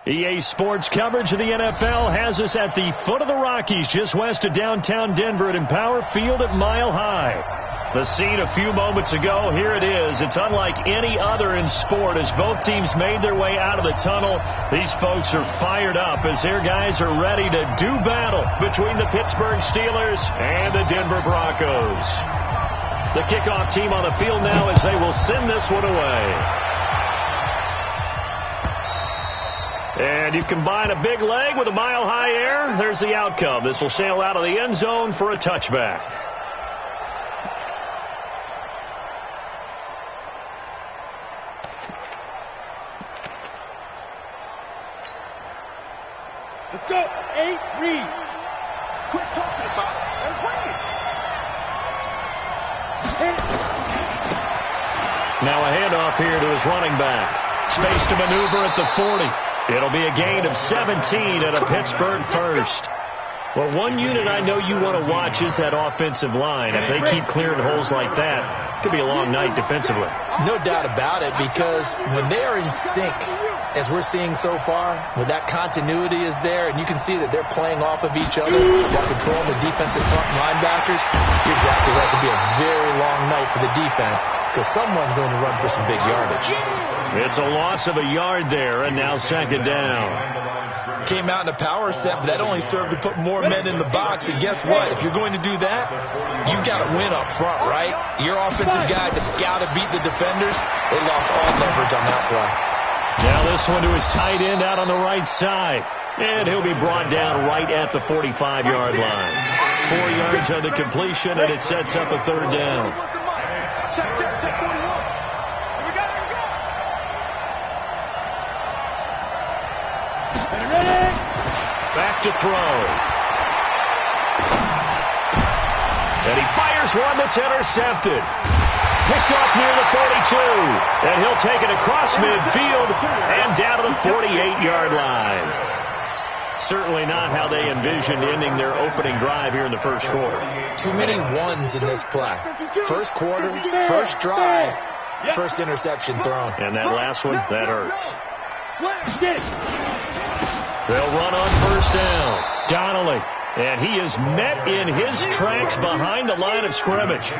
EA Sports coverage of the NFL has us at the foot of the Rockies, just west of downtown Denver at Empower Field at Mile High. The scene a few moments ago, here it is. It's unlike any other in sport as both teams made their way out of the tunnel. These folks are fired up as their guys are ready to do battle between the Pittsburgh Steelers and the Denver Broncos. The kickoff team on the field now as they will send this one away. And you combine a big leg with a mile-high air, there's the outcome. This will sail out of the end zone for a touchback. Let's go. 8, read. Quit talking about it and bring it. Now a handoff here to his running back. Space to maneuver at the 40. It'll be a gain of 17 at a Pittsburgh first. Well, one unit I know you want to watch is that offensive line. If they keep clearing holes like that, it could be a long night defensively. No doubt about it, because when they are in sync, as we're seeing so far, when that continuity is there, and you can see that they're playing off of each other while controlling the defensive front linebackers, you're exactly right. It could be a very long night for the defense, because someone's going to run for some big yardage. It's a loss of a yard there, and now second down. Came out in a power set, but that only served to put more men in the box. And guess what? If you're going to do that, you've got to win up front, right? Your offensive guys have got to beat the defenders. They lost all leverage on that play. Now this one to his tight end out on the right side. And he'll be brought down right at the 45-yard line. 4 yards on the completion, and it sets up a third down. Check, 41. Back to throw. And he fires one that's intercepted. Picked off near the 42. And he'll take it across midfield and down to the 48-yard line. Certainly not how they envisioned ending their opening drive here in the first quarter. Too many ones in this play. First quarter, first drive, first interception thrown. And that last one, that hurts. Get it. They'll run on first down. Donnelly. And he is met in his tracks behind the line of scrimmage.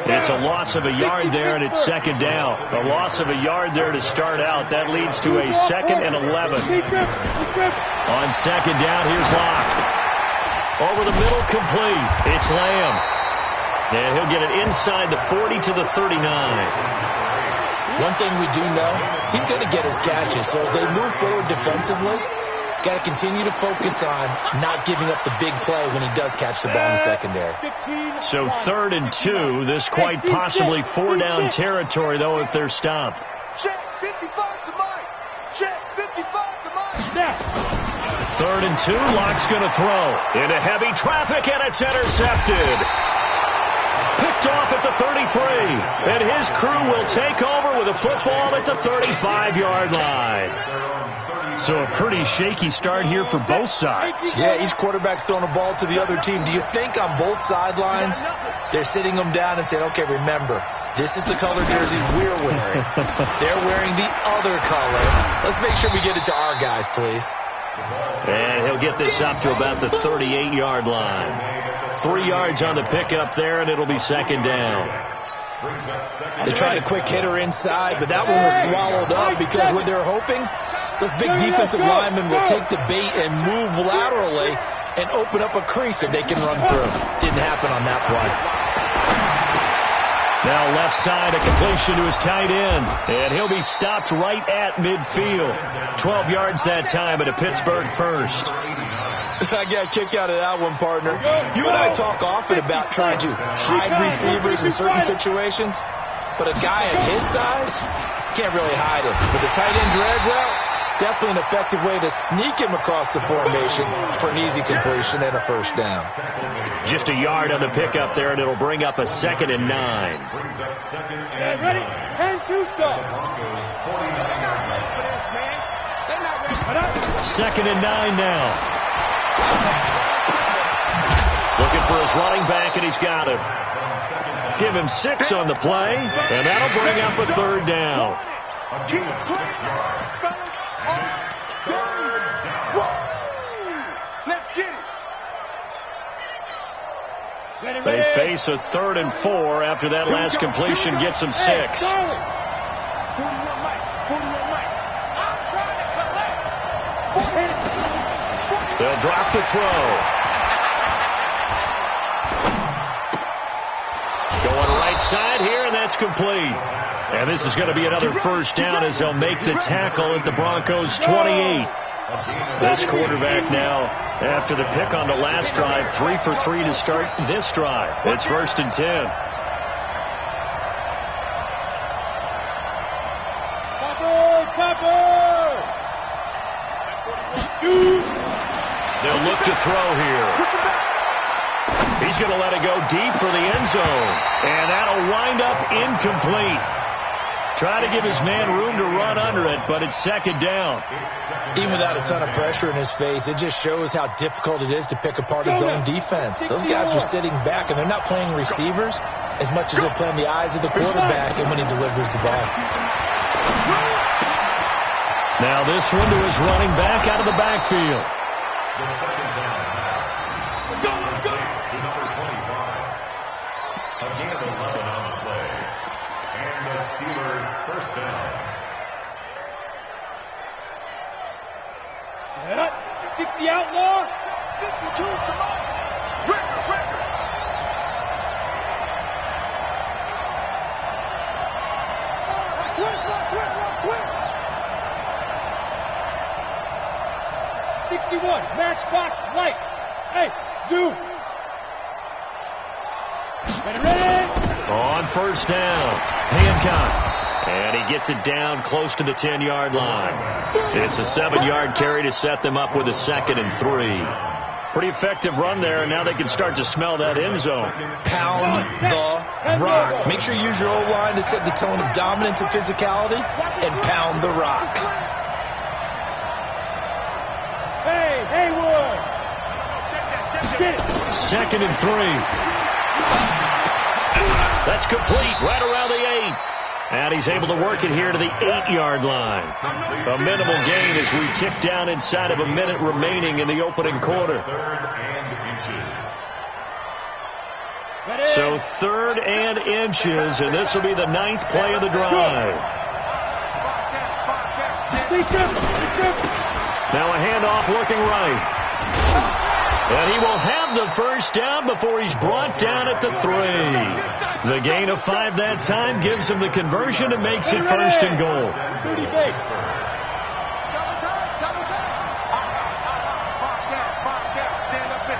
It's a loss of a yard there, and it's second down. A loss of a yard there to start out. That leads to a 2nd and 11. On second down, here's Locke. Over the middle, complete. It's Lamb. And he'll get it inside the 40 to the 39. One thing we do know, he's going to get his catches. So as they move forward defensively, got to continue to focus on not giving up the big play when he does catch the ball in the secondary. So 3rd and 2. This quite possibly 4-down territory, though, if they're stopped. Check 55 to Mike. Check 55 to Mike. Now. 3rd and 2. Locke's going to throw into heavy traffic, and it's intercepted. Picked off at the 33, and his crew will take over with a football at the 35-yard line. So a pretty shaky start here for both sides. Yeah, each quarterback's throwing a ball to the other team. Do you think on both sidelines they're sitting them down and saying, okay, remember, this is the color jersey we're wearing. They're wearing the other color. Let's make sure we get it to our guys, please. And he'll get this up to about the 38-yard line. 3 yards on the pickup there, and it'll be second down. They tried a quick hitter inside, but that one was swallowed up because what they're hoping, those big defensive linemen will take the bait and move laterally and open up a crease that they can run through. Didn't happen on that play. Now left side, a completion to his tight end, and he'll be stopped right at midfield. 12 yards that time at a Pittsburgh first. I got a kick out of that one, partner. You and I talk often about trying to hide receivers in certain situations, but a guy at his size can't really hide him. With the tight end drag route, definitely an effective way to sneak him across the formation for an easy completion and a first down. Just a yard on the pickup there, and it'll bring up a 2nd and 9. Ready? 10-2 stop. 2nd and 9 now. Looking for his running back, and he's got him. Give him 6 on the play, and that'll bring up a 3rd down. Let's get it. They face a 3rd and 4 after that last completion gets them 6. 41 Mike. 41 Mike. I'm trying to collect. They'll drop the throw. Going right side here, and that's complete. And this is going to be another first down as they'll make the tackle at the Broncos' 28. This quarterback now, after the pick on the last drive, 3 for 3 to start this drive. It's 1st and 10. They'll look to throw here. He's going to let it go deep for the end zone. And that'll wind up incomplete. Try to give his man room to run under it, but it's 2nd down. Even without a ton of pressure in his face, it just shows how difficult it is to pick apart his own defense. Those guys are sitting back, and they're not playing receivers as much as they're playing the eyes of the quarterback and when he delivers the ball. Now this one to his running back out of the backfield. The 2nd down pass. Number 25. Again, 11 on the play. And the Steelers' 1st down. 60 outlaw. 52, come on. Record. 61, matchbox lights. Hey, zoom. Ready? On 1st down, Hancock. And he gets it down close to the 10-yard line. It's a 7-yard carry to set them up with a 2nd and 3. Pretty effective run there, and now they can start to smell that end zone. Pound the rock. Make sure you use your O-line to set the tone of dominance and physicality, and pound the rock. Hey, Haywood. Get it. 2nd and 3. That's complete right around the 8. And he's able to work it here to the 8-yard line. A minimal gain as we tick down inside of a minute remaining in the opening quarter. 3rd and inches. So 3rd and inches, and this will be the 9th play of the drive. Now a handoff looking right. And he will have the first down before he's brought down at the 3. The gain of 5 that time gives him the conversion and makes it 1st and goal. 30 base. Stand up in.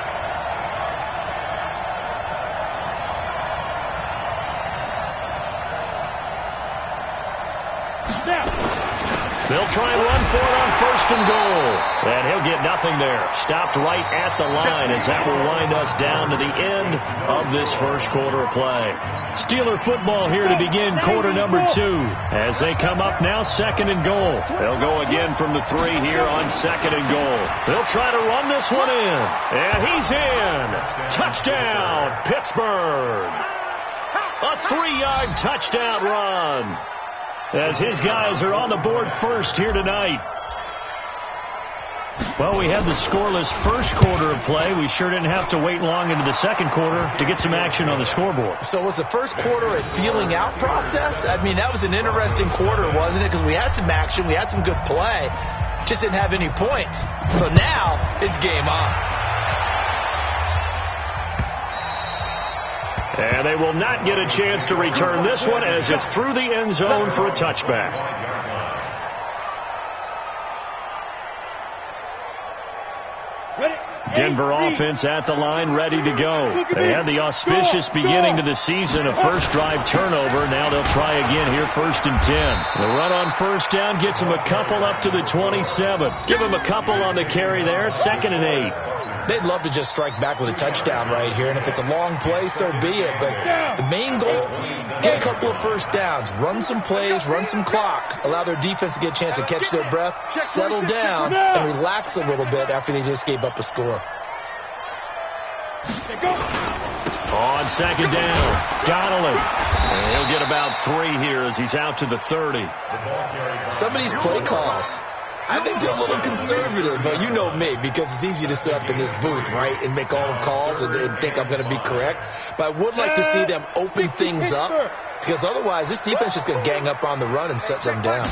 They'll try and run for it on 1st and goal. And he'll get nothing there. Stopped right at the line as that will wind us down to the end of this first quarter of play. Steeler football here to begin quarter number 2. As they come up now, 2nd and goal. They'll go again from the 3 here on 2nd and goal. They'll try to run this one in. And he's in. Touchdown, Pittsburgh. A 3-yard touchdown run. As his guys are on the board first here tonight. Well, we had the scoreless first quarter of play. We sure didn't have to wait long into the second quarter to get some action on the scoreboard. So was the first quarter a feeling out process? I mean, that was an interesting quarter, wasn't it? Because we had some action, we had some good play, just didn't have any points. So now it's game on. And they will not get a chance to return this one as it's through the end zone for a touchback. Denver offense at the line, ready to go. They had the auspicious beginning to the season, a first drive turnover. Now they'll try again here, 1st and 10. The run on 1st down gets them a couple up to the 27. Give them a couple on the carry there, 2nd and 8. They'd love to just strike back with a touchdown right here, and if it's a long play, so be it. But the main goal, get a couple of first downs, run some plays, run some clock, allow their defense to get a chance to catch their breath, settle down, and relax a little bit after they just gave up a score. On 2nd down, Donnelly. And he'll get about 3 here as he's out to the 30. Some of these play calls, I think they're a little conservative, but you know me, because it's easy to sit up in this booth, right, and make all the calls and think I'm going to be correct. But I would like to see them open things up, because otherwise this defense is going to gang up on the run and shut them down.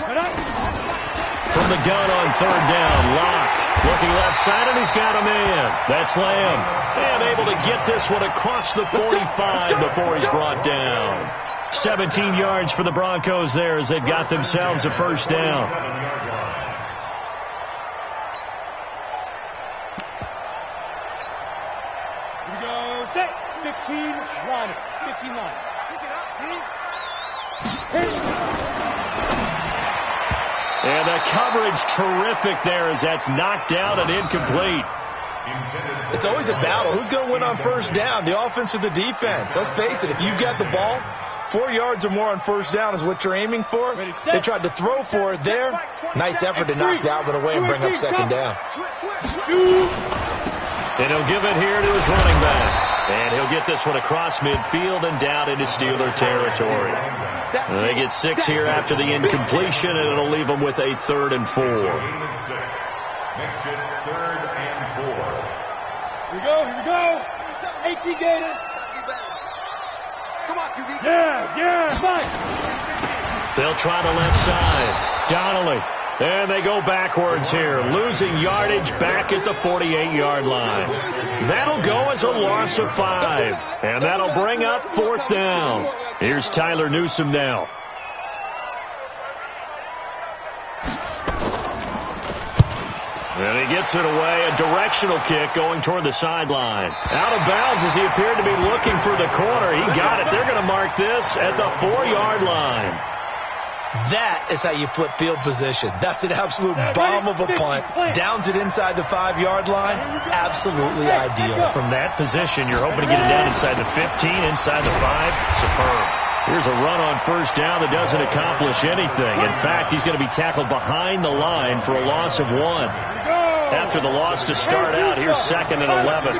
From the gun on third down, Locke looking left side, and he's got a man. That's Lamb. And able to get this one across the 45 before he's brought down. 17 yards for the Broncos there as they've got themselves a first down. Here we go. Set. 15 line. 15 line. Pick it up, team. And the coverage terrific there as that's knocked down and incomplete. It's always a battle. Who's going to win on first down, the offense or the defense? Let's face it, if you've got the ball, 4 yards or more on first down is what you're aiming for. They tried to throw for it there. Nice effort to knock that one away and bring up second down. And he'll give it here to his running back. And he'll get this one across midfield and down into Steeler territory. They get 6 here after the incompletion, and it'll leave them with a 3rd and 4. Makes it 3rd and 4. Here we go. Here we go. 18 Gator. Come on, QB. Yeah. Fine. They'll try the left side. Donnelly. And they go backwards here, losing yardage back at the 48-yard line. That'll go as a loss of 5, and that'll bring up 4th down. Here's Tyler Newsome now. And he gets it away, a directional kick going toward the sideline. Out of bounds as he appeared to be looking for the corner. He got it. They're going to mark this at the 4-yard line. That is how you flip field position. That's an absolute bomb of a punt. Downs it inside the 5-yard line. Absolutely ideal. From that position, you're hoping to get it down inside the 15, inside the 5. Superb. Here's a run on first down that doesn't accomplish anything. In fact, he's going to be tackled behind the line for a loss of 1. After the loss to start out, here's 2nd and 11.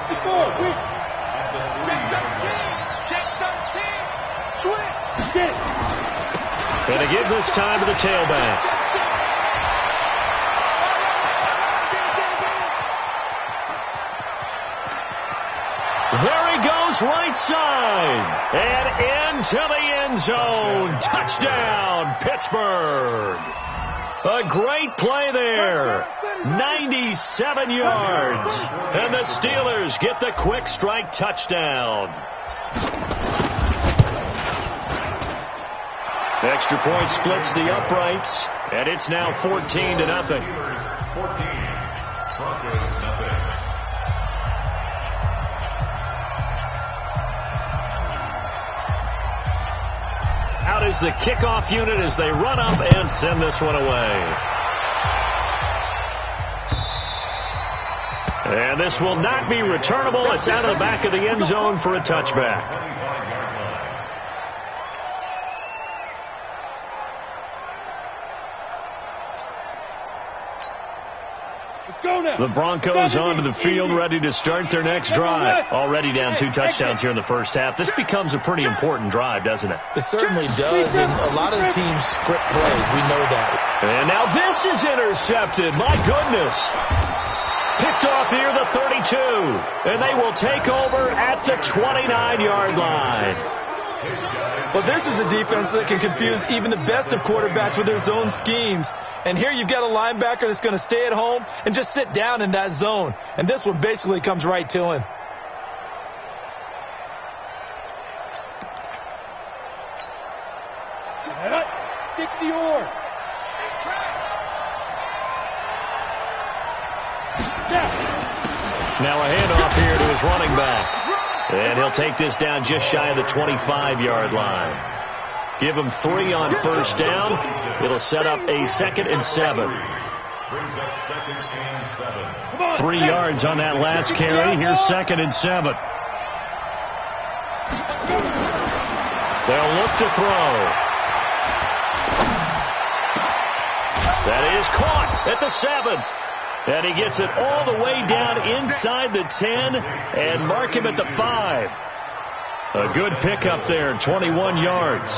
And to give this time to the tailback. There he goes right side. And into the end zone. Touchdown, Pittsburgh. A great play there. 97 yards. And the Steelers get the quick strike touchdown. Extra point splits the uprights, and it's now 14-0. Steelers 14, Broncos nothing. Out is the kickoff unit as they run up and send this one away. And this will not be returnable. It's out of the back of the end zone for a touchback. The Broncos onto the field, ready to start their next drive. Already down 2 touchdowns here in the first half. This becomes a pretty important drive, doesn't it? It certainly does, and a lot of the teams script plays. We know that. And now this is intercepted. My goodness. Picked off near the 32, and they will take over at the 29-yard line. Well, this is a defense that can confuse even the best of quarterbacks with their zone schemes. And here you've got a linebacker that's going to stay at home and just sit down in that zone. And this one basically comes right to him. Set. 60 or. Now a handoff here to his running back. And he'll take this down just shy of the 25-yard line. Give him 3 on first down. It'll set up a 2nd and 7. Brings up 2nd and 7. 3 yards on that last carry. Here's 2nd and 7. They'll look to throw. That is caught at the 7. And he gets it all the way down inside the 10 and mark him at the 5. A good pickup there, 21 yards.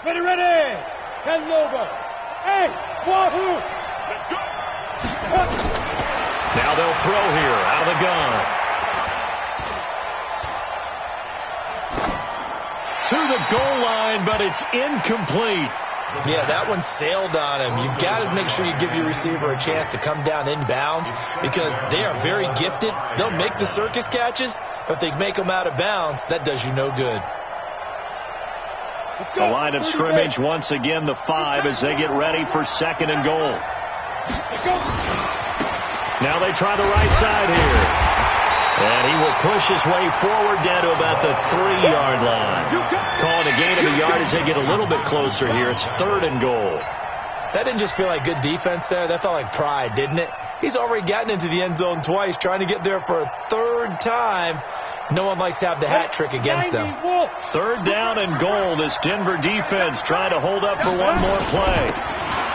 Ready, ready. 10 over. Hey, wahoo. Let's go. Now they'll throw here out of the gun. To the goal line, but it's incomplete. Yeah, that one sailed on him. You've got to make sure you give your receiver a chance to come down inbounds because they are very gifted. They'll make the circus catches, but they make them out of bounds. That does you no good. The line of scrimmage once again the 5 as they get ready for 2nd and goal. Now they try the right side here. And he will push his way forward down to about the 3-yard line. Calling a gain of a yard as they get a little bit closer here. It's 3rd and goal. That didn't just feel like good defense there. That felt like pride, didn't it? He's already gotten into the end zone twice, trying to get there for a 3rd time. No one likes to have the hat trick against them. 3rd down and goal. This Denver defense trying to hold up for one more play.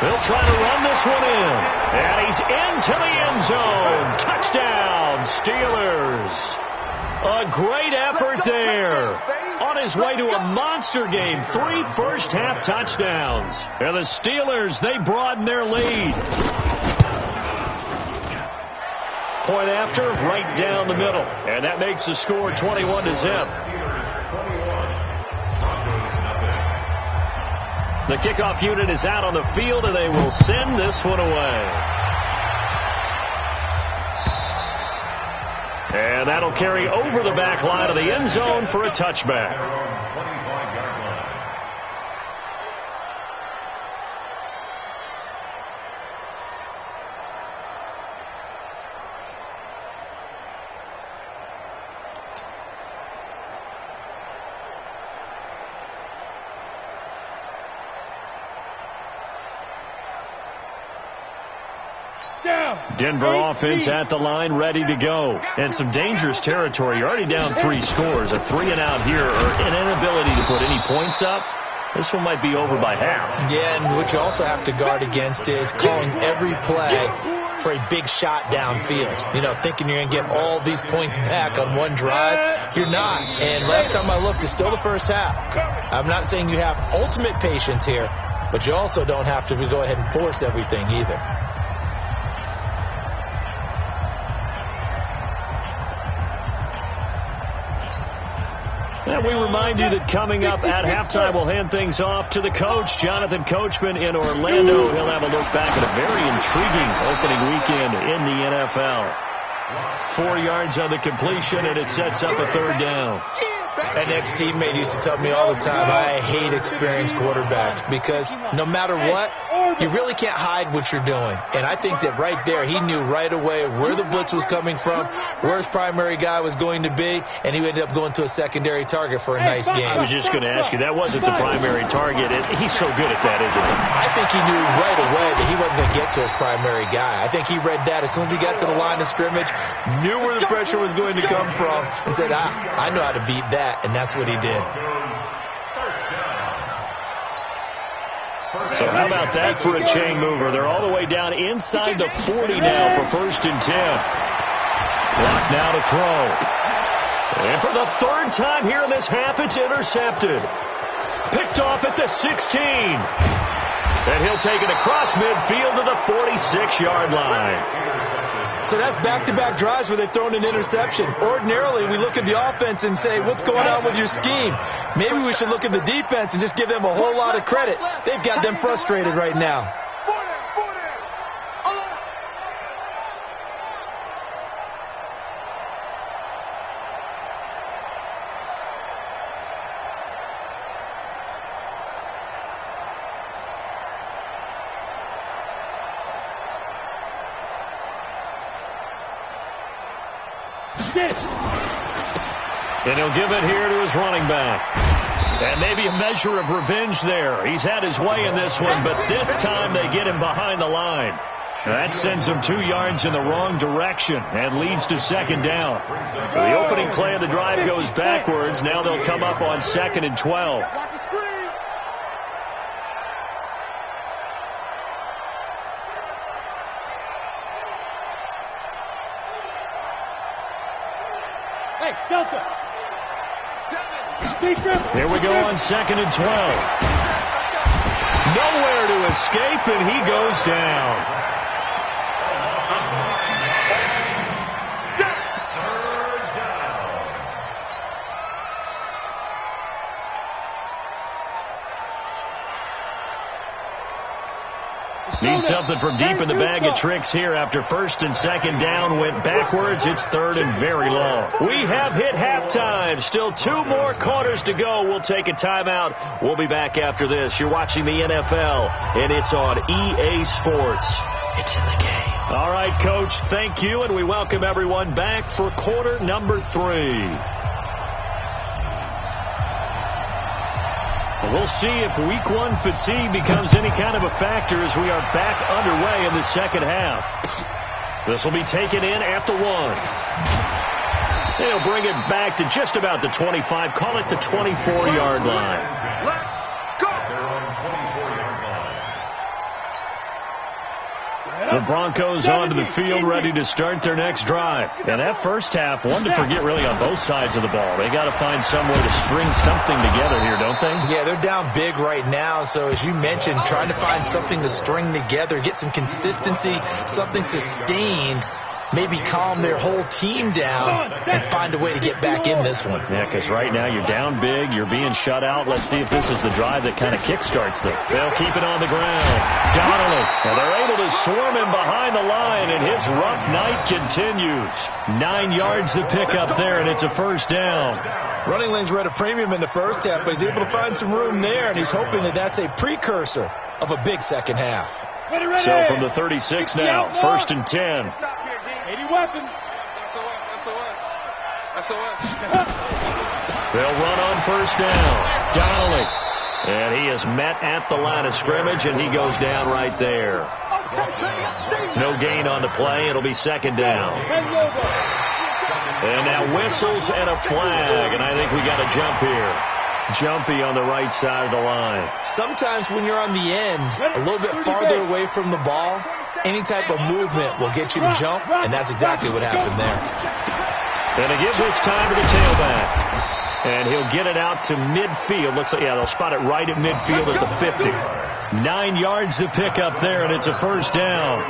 They'll try to run this one in. And he's into the end zone. Touchdown, Steelers. A great effort there. On his way to a monster game. 3 first-half touchdowns. And the Steelers, they broaden their lead. Point after, right down the middle. And that makes the score 21-0. The kickoff unit is out on the field, and they will send this one away. And that'll carry over the back line of the end zone for a touchback. Denver offense at the line, ready to go. And some dangerous territory. You're already down 3 scores. A 3-and-out here, or an inability to put any points up. This one might be over by half. Yeah, and what you also have to guard against is calling every play for a big shot downfield. You know, thinking you're going to get all these points back on one drive. You're not. And last time I looked, it's still the first half. I'm not saying you have ultimate patience here, but you also don't have to go ahead and force everything either. And we remind you that coming up at halftime, we'll hand things off to the coach, Jonathan Coachman in Orlando. He'll have a look back at a very intriguing opening weekend in the NFL. 4 yards on the completion, and it sets up a 3rd down. An ex-teammate used to tell me all the time, I hate experienced quarterbacks because no matter what, you really can't hide what you're doing. And I think that right there, he knew right away where the blitz was coming from, where his primary guy was going to be, and he ended up going to a secondary target for a nice game. I was just going to ask you, that wasn't the primary target. He's so good at that, isn't he? I think he knew right away that he wasn't going to get to his primary guy. I think he read that as soon as he got to the line of scrimmage, knew where the pressure was going to come from, and said, I know how to beat that. And that's what he did. So how about that for a chain mover? They're all the way down inside the 40 now for 1st and 10. Clock now to throw. And for the 3rd time here in this half, it's intercepted. Picked off at the 16. And he'll take it across midfield to the 46-yard line. So that's back-to-back drives where they've thrown an interception. Ordinarily, we look at the offense and say, what's going on with your scheme? Maybe we should look at the defense and just give them a whole lot of credit. They've got them frustrated right now. And he'll give it here to his running back. And maybe a measure of revenge there. He's had his way in this one, but this time they get him behind the line. That sends him 2 yards in the wrong direction and leads to 2nd down. So the opening play of the drive goes backwards. Now they'll come up on 2nd and 12. Hey, Delta. Here we go on 2nd and 12. Nowhere to escape, and he goes down. Needs something from deep in the bag of tricks here after first and second down went backwards. It's third and very long. We have hit halftime. Still 2 more quarters to go. We'll take a timeout. We'll be back after this. You're watching the NFL, and it's on EA Sports. It's in the game. All right, Coach, thank you, and we welcome everyone back for quarter number 3. We'll see if week 1 fatigue becomes any kind of a factor as we are back underway in the second half. This will be taken in at the 1. They'll bring it back to just about the 25. Call it the 24-yard line. Let's go. The Broncos onto the field ready to start their next drive. And that first half, one to forget really on both sides of the ball. They got to find some way to string something together here, don't they? Yeah, they're down big right now. So as you mentioned, trying to find something to string together, get some consistency, something sustained, maybe calm their whole team down and find a way to get back in this one. Yeah, because right now you're down big, you're being shut out. Let's see if this is the drive that kind of kickstarts them. They'll keep it on the ground. Donnelly, and they're able to swarm him behind the line, and his rough night continues. 9 yards to pick up there, and it's a first down. Running lanes were at a premium in the first half, but he's able to find some room there, and he's hoping that that's a precursor of a big second half. Ready. So from the 36 now, first and 10. 80 weapon. They'll run on first down. Donnelly. And he is met at the line of scrimmage, and he goes down right there. No gain on the play. It'll be second down. And now whistles and a flag, and I think we got a jump here. Jumpy on the right side of the line. Sometimes when you're on the end, a little bit farther away from the ball, any type of movement will get you to jump, and that's exactly what happened there. And it gives this time to the tailback. And he'll get it out to midfield. Looks like, yeah, they'll spot it right at midfield at the 50. 9 yards to pick up there, and it's a first down.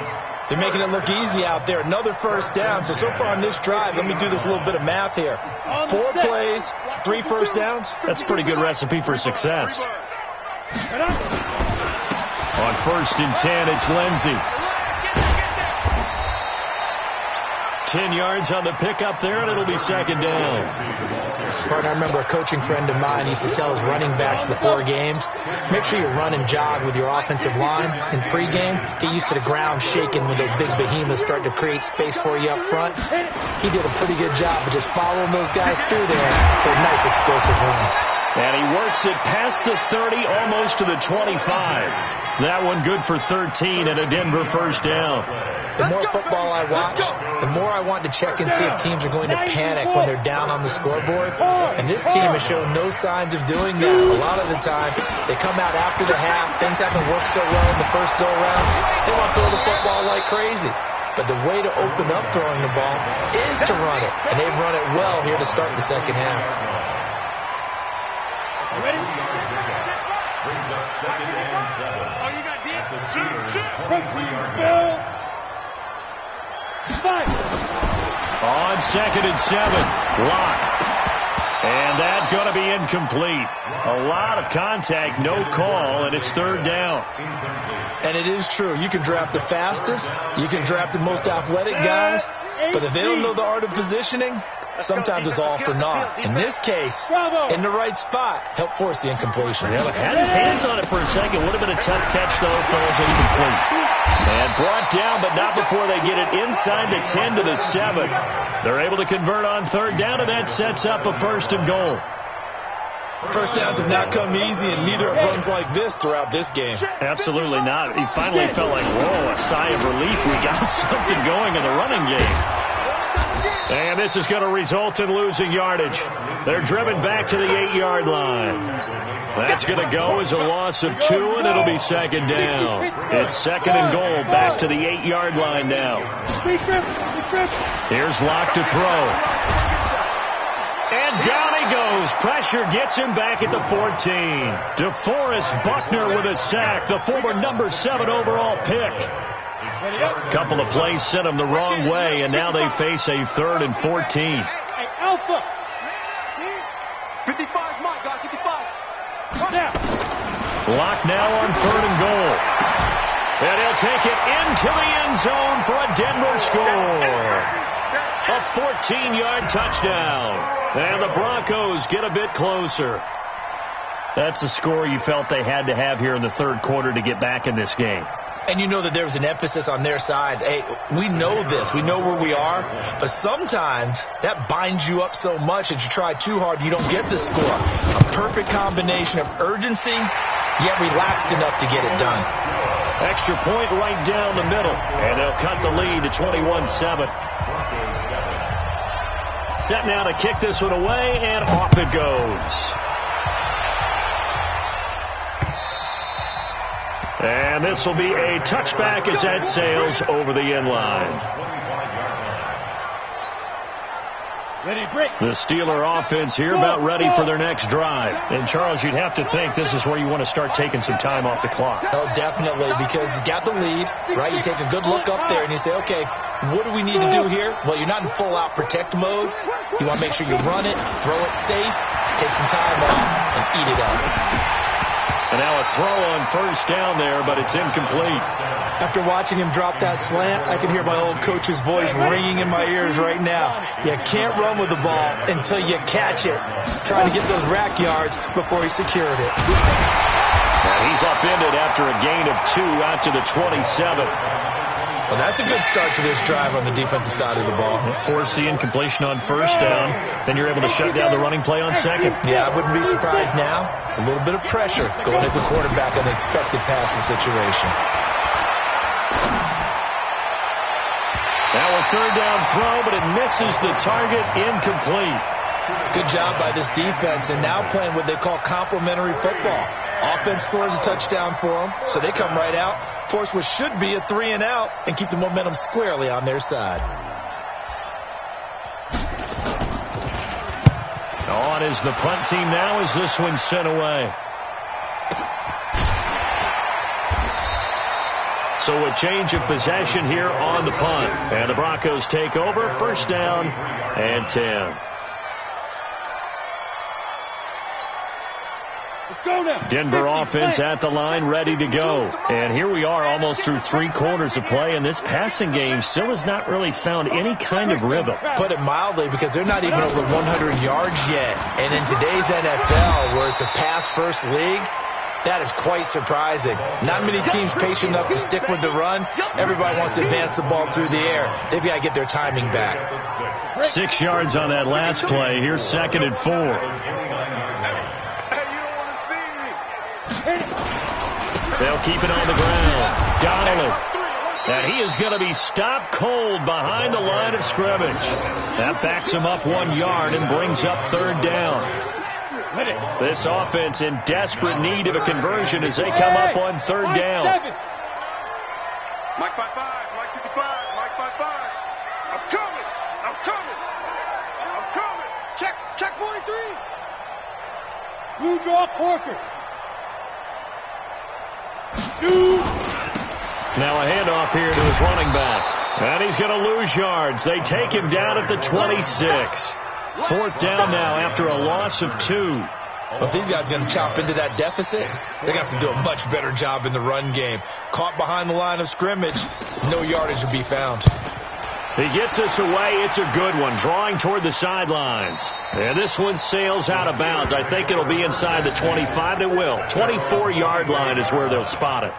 They're making it look easy out there. Another first down. So far on this drive, let me do this little bit of math here. 4 plays, 3 first downs. That's a pretty good recipe for success. On first and 10, it's Lindsey. 10 yards on the pickup there, and it'll be second down. Partner, I remember a coaching friend of mine used to tell his running backs before games, make sure you run and jog with your offensive line in pregame. Get used to the ground shaking when those big behemoths start to create space for you up front. He did a pretty good job of just following those guys through there for a nice explosive run. And he works it past the 30, almost to the 25. That one good for 13 and a Denver first down. The more football I watch, the more I want to check and see if teams are going to panic when they're down on the scoreboard. And this team has shown no signs of doing that. A lot of the time, they come out after the half. Things haven't worked so well in the first go-around. They want to throw the football like crazy. But the way to open up throwing the ball is to run it. And they've run it well here to start the second half. Ready? Brings up second and 7. Oh, you got deep. On second and 7, block. And that's going to be incomplete. A lot of contact, no call, and it's third down. And it is true. You can draft the fastest, you can draft the most athletic guys, but if they don't know the art of positioning, sometimes it's all for naught. In this case, in the right spot, help force the incompletion. Yeah, but had his hands on it for a second. Would have been a tough catch, though. Falls incomplete. And brought down, but not before they get it inside the 10 to the 7. They're able to convert on third down, and that sets up a first and goal. First downs have not come easy, and neither have runs like this throughout this game. Absolutely not. He finally felt like, whoa, a sigh of relief. We got something going in the running game. And this is going to result in losing yardage. They're driven back to the 8-yard line. That's going to go as a loss of 2, and it'll be second down. It's second and goal, back to the 8-yard line now. Here's Locke to throw. And down he goes. Pressure gets him back at the 14. DeForest Buckner with a sack, the former number 7 overall pick. A couple of plays sent him the wrong way, and now they face a 3rd and 14. Hey, Alpha. 55, Mike, got 55. Lock now on 3rd and goal. And he'll take it into the end zone for a Denver score. A 14-yard touchdown. And the Broncos get a bit closer. That's a score you felt they had to have here in the 3rd quarter to get back in this game. And you know that there was an emphasis on their side. Hey, we know this. We know where we are. But sometimes that binds you up so much that you try too hard, you don't get the score. A perfect combination of urgency, yet relaxed enough to get it done. Extra point right down the middle. And they'll cut the lead to 21-7. Set now to kick this one away, and off it goes. And this will be a touchback as that sails over the end line. The Steeler offense here about ready for their next drive. And, Charles, you'd have to think this is where you want to start taking some time off the clock. Oh, definitely, because you got the lead, right? You take a good look up there and you say, okay, what do we need to do here? Well, you're not in full-out protect mode. You want to make sure you run it, throw it safe, take some time off, and eat it up. And now a throw on 1st down there, but it's incomplete. After watching him drop that slant, I can hear my old coach's voice ringing in my ears right now. You can't run with the ball until you catch it. Trying to get those rack yards before he secured it. And he's upended after a gain of 2 out to the 27. Well, that's a good start to this drive on the defensive side of the ball. Force the incompletion on 1st down. Then you're able to shut down the running play on 2nd. Yeah, I wouldn't be surprised now. A little bit of pressure going at the quarterback in an expected passing situation. Now a 3rd down throw, but it misses the target, incomplete. Good job by this defense, and now playing what they call complementary football. Offense scores a touchdown for them, so they come right out, force what should be a 3-and-out, and keep the momentum squarely on their side. On is the punt team now as this one's sent away. So a change of possession here on the punt. And the Broncos take over, 1st down and 10. Denver offense at the line, ready to go. And here we are almost through 3 quarters of play, and this passing game still has not really found any kind of rhythm. Put it mildly, because they're not even over 100 yards yet. And in today's NFL, where it's a pass-first league, that is quite surprising. Not many teams patient enough to stick with the run. Everybody wants to advance the ball through the air. They've got to get their timing back. 6 yards on that last play. Here's 2nd and 4. They'll keep it on the ground. Donnelly. And he is going to be stopped cold behind the line of scrimmage. That backs him up 1 yard and brings up 3rd down. This offense in desperate need of a conversion as they come up on 3rd down. Mike 55, Mike 55, Mike 55. I'm coming. I'm coming. I'm coming. Check 43. Blue draw Corkers. Now a handoff here to his running back. And he's going to lose yards. They take him down at the 26. 4th down now after a loss of 2. But these guys are going to chop into that deficit. They got to do a much better job in the run game. Caught behind the line of scrimmage, no yardage to be found. He gets this away. It's a good one, drawing toward the sidelines. And this one sails out of bounds. I think it'll be inside the 25. It will. 24-yard line is where they'll spot it.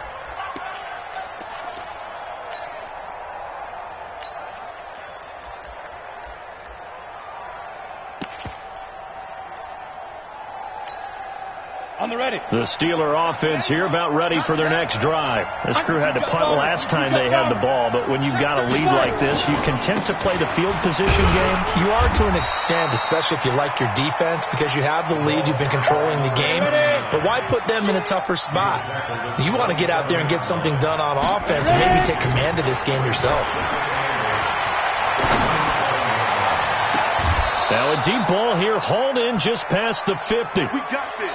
On the ready. The Steeler offense here about ready for their next drive. This crew had to punt last time they had the ball, but when you've got a lead like this, you content to play the field position game? You are to an extent, especially if you like your defense, because you have the lead, you've been controlling the game. But why put them in a tougher spot? You want to get out there and get something done on offense and maybe take command of this game yourself. Now a deep ball here, hauled in just past the 50. We got this.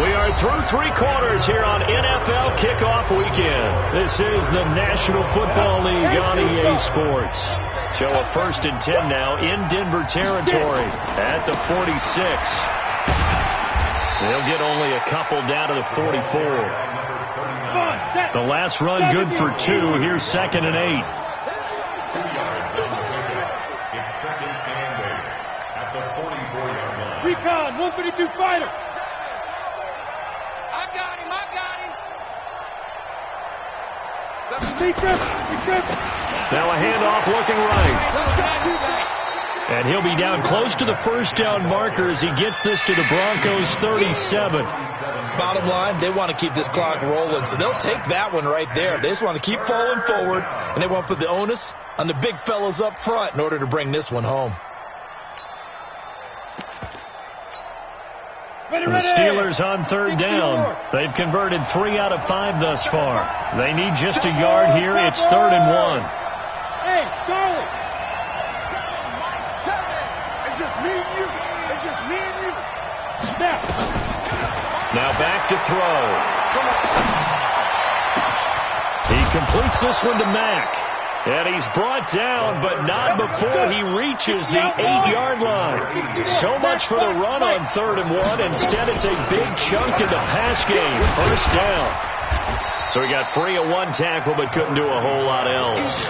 We are through 3 quarters here on NFL Kickoff Weekend. This is the National Football League on EA Sports. Show a 1st and 10 now in Denver territory at the 46. They'll get only a couple down to the 44. The last run good for 2. Here's 2nd and 8. 2 yards on the pickup. It's 2nd and 8 at the 44-yard line. Recon, 152 fighter. I got him. Secret. Now a handoff looking right. And he'll be down close to the first down marker as he gets this to the Broncos 37. Bottom line, they want to keep this clock rolling, so they'll take that one right there. They just want to keep falling forward, and they want to put the onus on the big fellas up front in order to bring this one home. The Steelers on 3rd down. They've converted 3 out of 5 thus far. They need just a yard here. It's 3rd and 1. Hey, Charlie. It's just me and you. It's just me and you. Now back to throw. He completes this one to Mack. And he's brought down, but not before he reaches the 8-yard line. So much for the run on 3rd and 1. Instead, it's a big chunk in the pass game. 1st down. So he got free of 1 tackle, but couldn't do a whole lot else.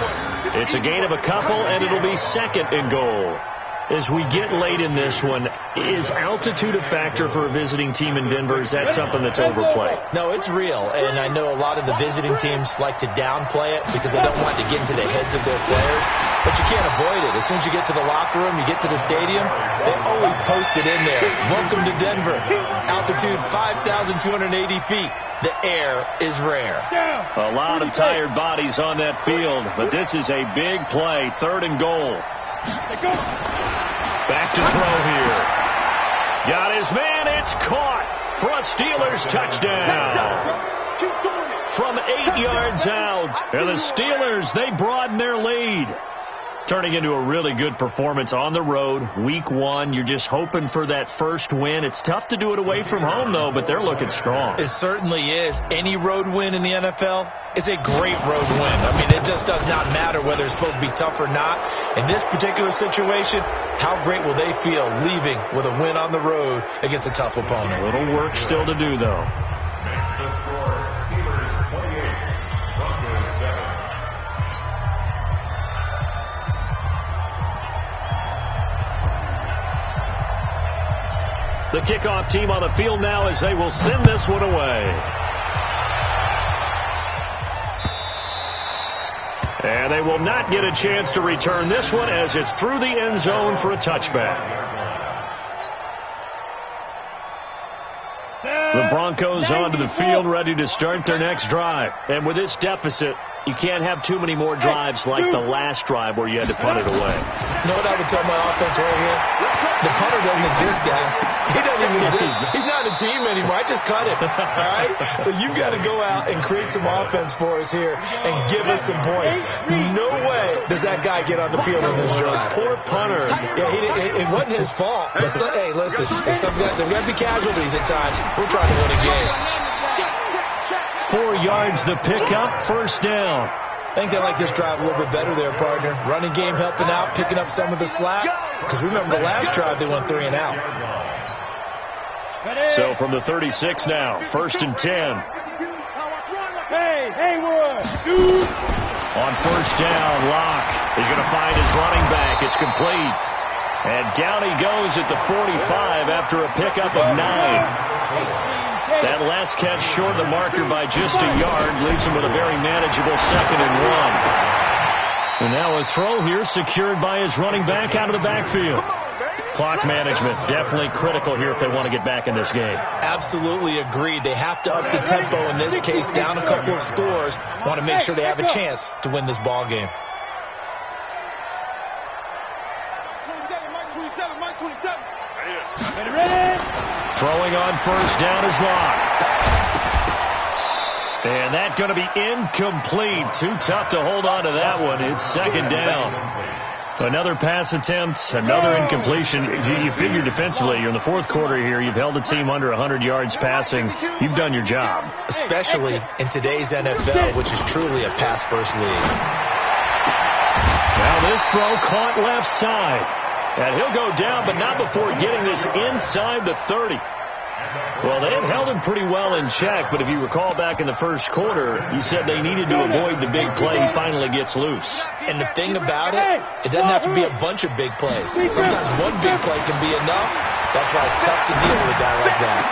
It's a gain of a couple, and it'll be 2nd and goal. As we get late in this one, is altitude a factor for a visiting team in Denver? Is that something that's overplayed? No, it's real, and I know a lot of the visiting teams like to downplay it because they don't want to get into the heads of their players, but you can't avoid it. As soon as you get to the locker room, you get to the stadium, they always post it in there. Welcome to Denver. Altitude 5,280 feet. The air is rare. A lot of tired bodies on that field, but this is a big play. 3rd and goal. Back to throw here. Got his man. It's caught for a Steelers touchdown. From 8 yards out. And the Steelers, they broaden their lead. Turning into a really good performance on the road. Week 1, you're just hoping for that first win. It's tough to do it away from home, though, but they're looking strong. It certainly is. Any road win in the NFL is a great road win. I mean, it just does not matter whether it's supposed to be tough or not. In this particular situation, how great will they feel leaving with a win on the road against a tough opponent? A little work still to do, though. Next the score, Steelers 28, Broncos 7. The kickoff team on the field now as they will send this one away. And they will not get a chance to return this one as it's through the end zone for a touchback. The Broncos onto the field ready to start their next drive. And with this deficit, you can't have too many more drives like the last drive where you had to punt it away. You know what I would tell my offense right here? The punter doesn't exist, guys. He doesn't even exist. He's not a team anymore. I just cut him. All right? So you've got to go out and create some offense for us here and give us some points. No way does that guy get on the field on this drive. Poor punter. Yeah, it wasn't his fault. But hey, listen, there's going to be casualties at times. We're trying to win a game. 4 yards the pickup, 1st down. I think they like this drive a little bit better there, partner. Running game helping out, picking up some of the slack. Because remember the last drive they went 3 and out. So from the 36 now, 1st and 10. Hey, Haywood. On 1st down, Locke is going to find his running back. It's complete. And down he goes at the 45 after a pickup of 9. That last catch short of the marker by just a yard leaves him with a very manageable 2nd and 1. And now a throw here secured by his running back out of the backfield. Clock management definitely critical here if they want to get back in this game. Absolutely agreed. They have to up the tempo in this case, down a couple of scores. Want to make sure they have a chance to win this ball game. 27, Mike 27. Ready? Throwing on 1st down is Locke. And that's going to be incomplete. Too tough to hold on to that one. It's 2nd down. Another pass attempt, another incompletion. You figure defensively, you're in the fourth quarter here. You've held the team under 100 yards passing. You've done your job. Especially in today's NFL, which is truly a pass-first league. Now this throw caught left side. And he'll go down, but not before getting this inside the 30. Well, they had held him pretty well in check, but if you recall back in the first quarter, he said they needed to avoid the big play. He finally gets loose. And the thing about it, it doesn't have to be a bunch of big plays. Sometimes one big play can be enough. That's why it's tough to deal with a guy like that.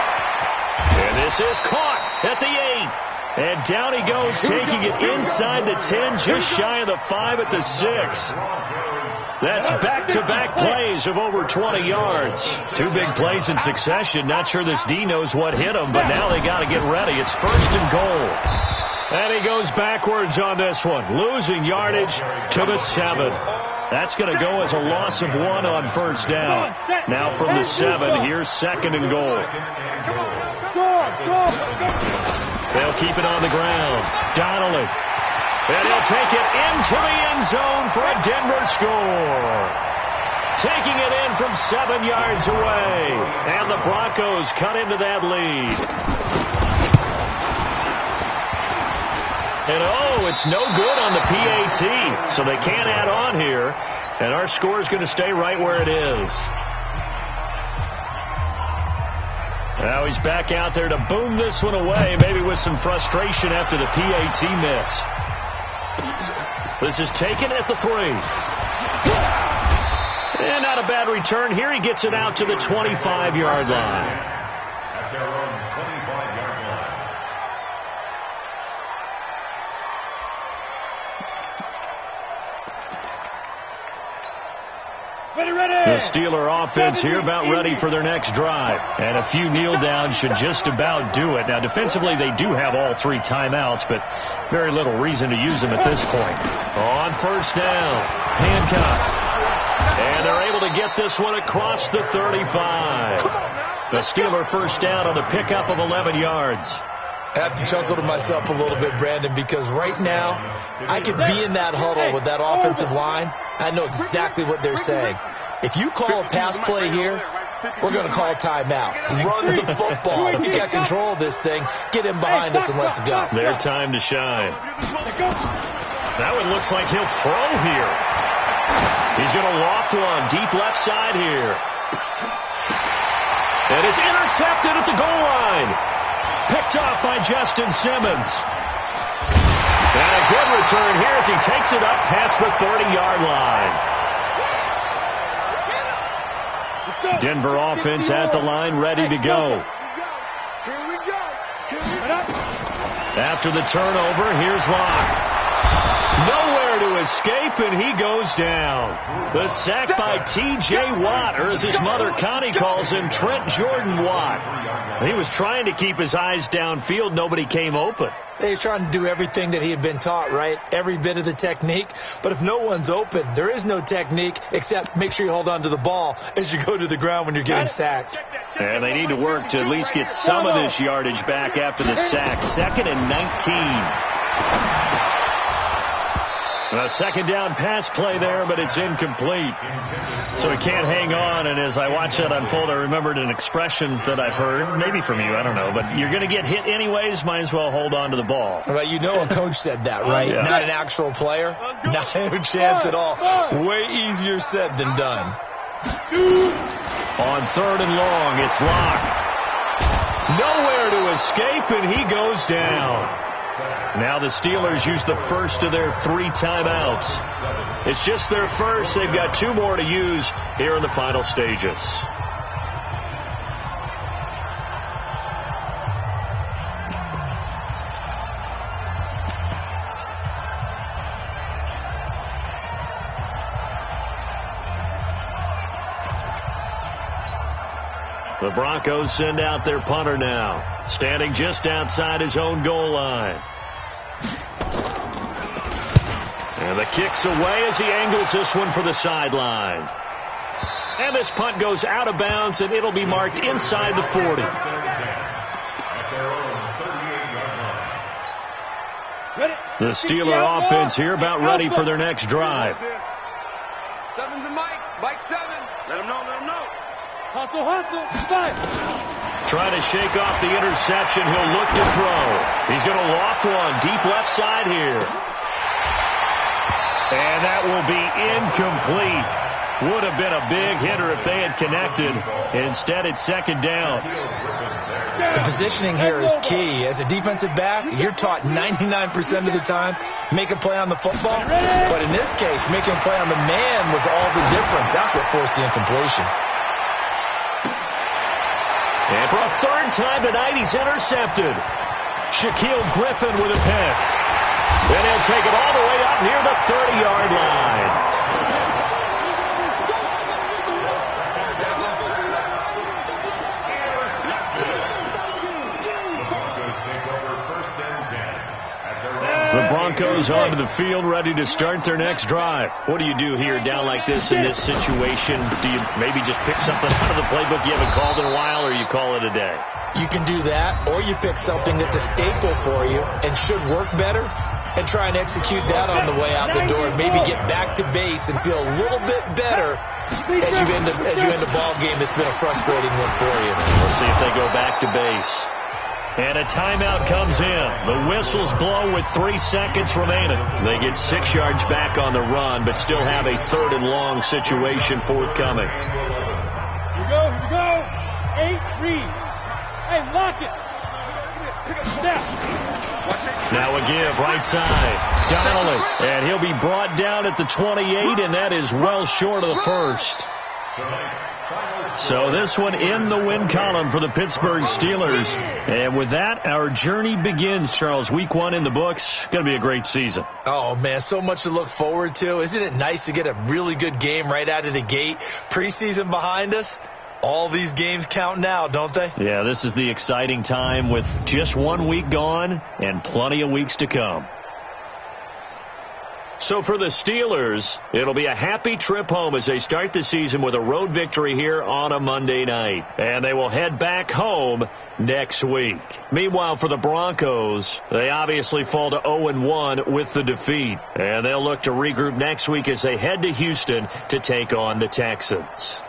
And this is caught at the 8. And down he goes, taking it inside the 10, just shy of the 5 at the 6. That's back-to-back plays of over 20 yards. Two big plays in succession. Not sure this D knows what hit him, but now they got to get ready. It's 1st and goal. And he goes backwards on this one, losing yardage to the 7. That's going to go as a loss of 1 on 1st down. Now from the 7, here's 2nd and goal. They'll keep it on the ground. Donnelly. And he'll take it into the end zone for a Denver score. Taking it in from 7 yards away. And the Broncos cut into that lead. And it's no good on the PAT. So they can't add on here. And our score is going to stay right where it is. Now he's back out there to boom this one away, maybe with some frustration after the PAT miss. This is taken at the 3. And not a bad return here. He gets it out to the 25-yard line. At their own 25-yard line. The Steeler offense here about ready for their next drive. And a few kneel downs should just about do it. Now, defensively, they do have all 3 timeouts, but very little reason to use them at this point. On 1st down, Hancock. And they're able to get this one across the 35. The Steeler 1st down on the pickup of 11 yards. I have to chuckle to myself a little bit, Brandon, because right now I could be in that huddle with that offensive line. I know exactly what they're saying. If you call a pass play here, we're going to call a timeout. Run the football. We got control of this thing. Get him behind us and let's go. Their time to shine. That one looks like he'll throw here. He's going to loft one deep left side here. And it's intercepted at the goal line. Picked off by Justin Simmons. And a good return here as he takes it up past the 30-yard line. Denver offense at the line, ready to go. After the turnover, here's Locke. Nowhere to escape, and he goes down. The sack by T.J. Watt, or as his mother Connie calls him, Trent Jordan Watt. He was trying to keep his eyes downfield. Nobody came open. He was trying to do everything that he had been taught, right? Every bit of the technique. But if no one's open, there is no technique except make sure you hold on to the ball as you go to the ground when you're getting sacked. And they need to work to at least get some of this yardage back after the sack. 2nd and 19. A 2nd down pass play there, but it's incomplete. So he can't hang on, and as I watch that unfold, I remembered an expression that I've heard, maybe from you, I don't know, but you're going to get hit anyways, might as well hold on to the ball. Well, you know a coach said that, right? Yeah. Not an actual player. Not a chance at all. Way easier said than done. On 3rd and long, it's Locke. Nowhere to escape, and he goes down. Now the Steelers use the first of their 3 timeouts. It's just their first. They've got 2 more to use here in the final stages. The Broncos send out their punter now, standing just outside his own goal line. And the kick's away as he angles this one for the sideline. And this punt goes out of bounds, and it'll be marked inside the 40. The Steeler offense here about ready for their next drive. Seven's a Mike. Mike 7. Let him know, let him know. Hustle, hustle. Fight. Trying to shake off the interception. He'll look to throw. He's going to loft one deep left side here. And that will be incomplete. Would have been a big hitter if they had connected. Instead, it's second down. The positioning here is key. As a defensive back, you're taught 99% of the time, make a play on the football. But in this case, making a play on the man was all the difference. That's what forced the incompletion. And for a third time tonight, he's intercepted. Shaquille Griffin with a pick. Then he'll take it all the way up near the 30-yard line. The Broncos onto the field, ready to start their next drive. What do you do here down like this in this situation? Do you maybe just pick something out of the playbook you haven't called in a while, or you call it a day? You can do that, or you pick something that's a staple for you and should work better and try and execute that on the way out the door and maybe get back to base and feel a little bit better as you end a ball game that's been a frustrating one for you. We'll see if they go back to base. And a timeout comes in. The whistles blow with 3 seconds remaining. They get 6 yards back on the run, but still have a third and long situation forthcoming. Here we go. 8, read. Hey, lock it. Step. Now a give, right side. Donnelly, and he'll be brought down at the 28, and that is well short of the first. So this one in the win column for the Pittsburgh Steelers. And with that, our journey begins, Charles. Week 1 in the books. Going to be a great season. Oh, man, so much to look forward to. Isn't it nice to get a really good game right out of the gate? Preseason behind us. All these games count now, don't they? Yeah, this is the exciting time with just 1 week gone and plenty of weeks to come. So for the Steelers, it'll be a happy trip home as they start the season with a road victory here on a Monday night. And they will head back home next week. Meanwhile, for the Broncos, they obviously fall to 0-1 with the defeat. And they'll look to regroup next week as they head to Houston to take on the Texans.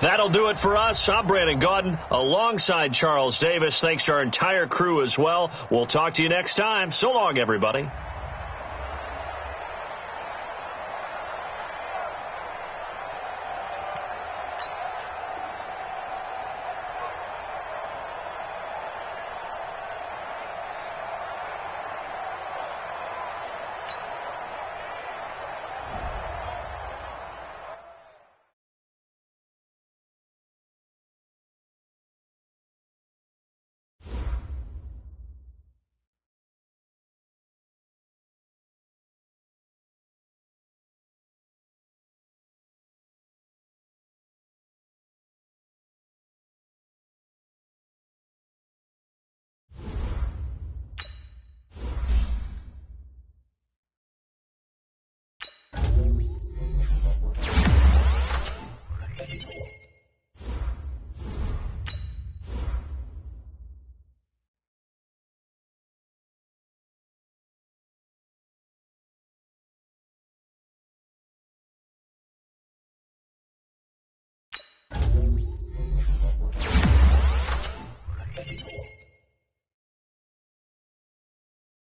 That'll do it for us. I'm Brandon Gaudin alongside Charles Davis. Thanks to our entire crew as well. We'll talk to you next time. So long, everybody.